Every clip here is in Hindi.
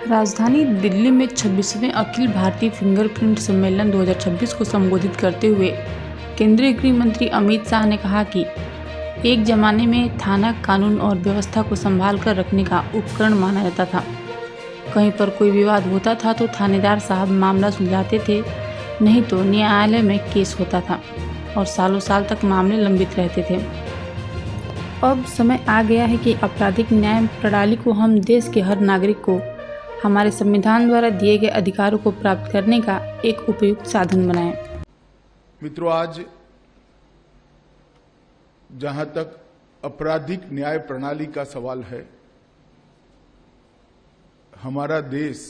राजधानी दिल्ली में 26वें अखिल भारतीय फिंगरप्रिंट सम्मेलन 2026 को संबोधित करते हुए केंद्रीय गृह मंत्री अमित शाह ने कहा कि एक जमाने में थाना कानून और व्यवस्था को संभाल कर रखने का उपकरण माना जाता था। कहीं पर कोई विवाद होता था तो थानेदार साहब मामला सुलझाते थे, नहीं तो न्यायालय में केस होता था और सालों साल तक मामले लंबित रहते थे। अब समय आ गया है कि आपराधिक न्याय प्रणाली को हम देश के हर नागरिक को हमारे संविधान द्वारा दिए गए अधिकारों को प्राप्त करने का एक उपयुक्त साधन बनाएं। मित्रों, आज जहां तक आपराधिक न्याय प्रणाली का सवाल है, हमारा देश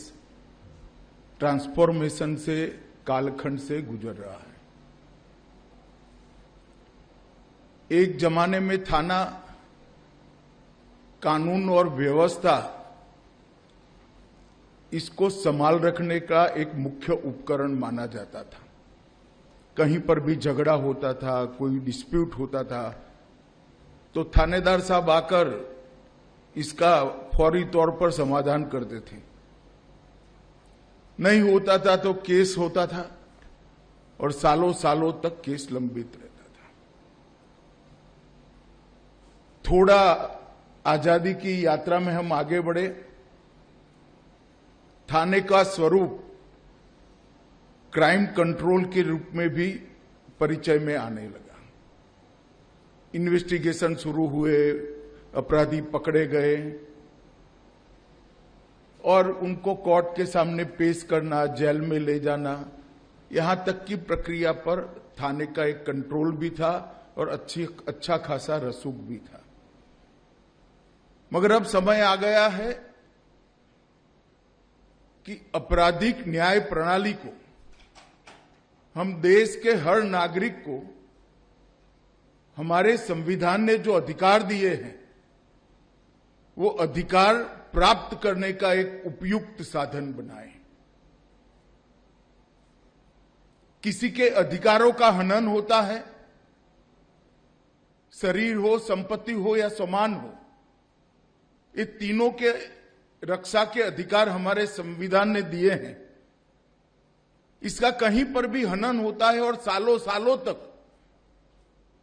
ट्रांसफॉर्मेशन से, कालखंड से गुजर रहा है। एक जमाने में थाना कानून और व्यवस्था इसको संभाल रखने का एक मुख्य उपकरण माना जाता था। कहीं पर भी झगड़ा होता था, कोई डिस्प्यूट होता था तो थानेदार साहब आकर इसका फौरी तौर पर समाधान करते थे। नहीं होता था तो केस होता था और सालों सालों तक केस लंबित रहता था। थोड़ा आजादी की यात्रा में हम आगे बढ़े, थाने का स्वरूप क्राइम कंट्रोल के रूप में भी परिचय में आने लगा। इन्वेस्टिगेशन शुरू हुए, अपराधी पकड़े गए और उनको कोर्ट के सामने पेश करना, जेल में ले जाना, यहां तक की प्रक्रिया पर थाने का एक कंट्रोल भी था और अच्छा खासा रसूख भी था। मगर अब समय आ गया है कि आपराधिक न्याय प्रणाली को हम देश के हर नागरिक को हमारे संविधान ने जो अधिकार दिए हैं वो अधिकार प्राप्त करने का एक उपयुक्त साधन बनाएं। किसी के अधिकारों का हनन होता है, शरीर हो, संपत्ति हो या सम्मान हो, ये तीनों के रक्षा के अधिकार हमारे संविधान ने दिए हैं। इसका कहीं पर भी हनन होता है और सालों सालों तक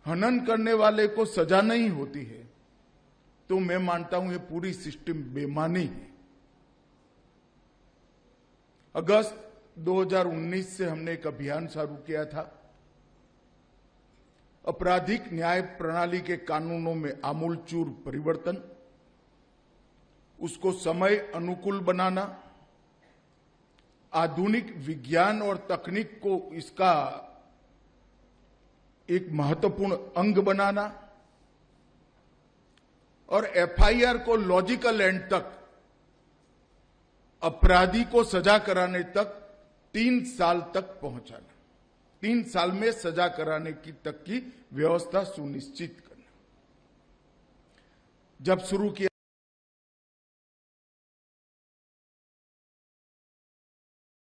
हनन करने वाले को सजा नहीं होती है, तो मैं मानता हूं ये पूरी सिस्टम बेईमानी है। अगस्त 2019 से हमने एक अभियान शुरू किया था, आपराधिक न्याय प्रणाली के कानूनों में आमूलचूल परिवर्तन, उसको समय अनुकूल बनाना, आधुनिक विज्ञान और तकनीक को इसका एक महत्वपूर्ण अंग बनाना और एफआईआर को लॉजिकल एंड तक, अपराधी को सजा कराने तक 3 साल तक पहुंचाना, 3 साल में सजा कराने की तक की व्यवस्था सुनिश्चित करना। जब शुरू किया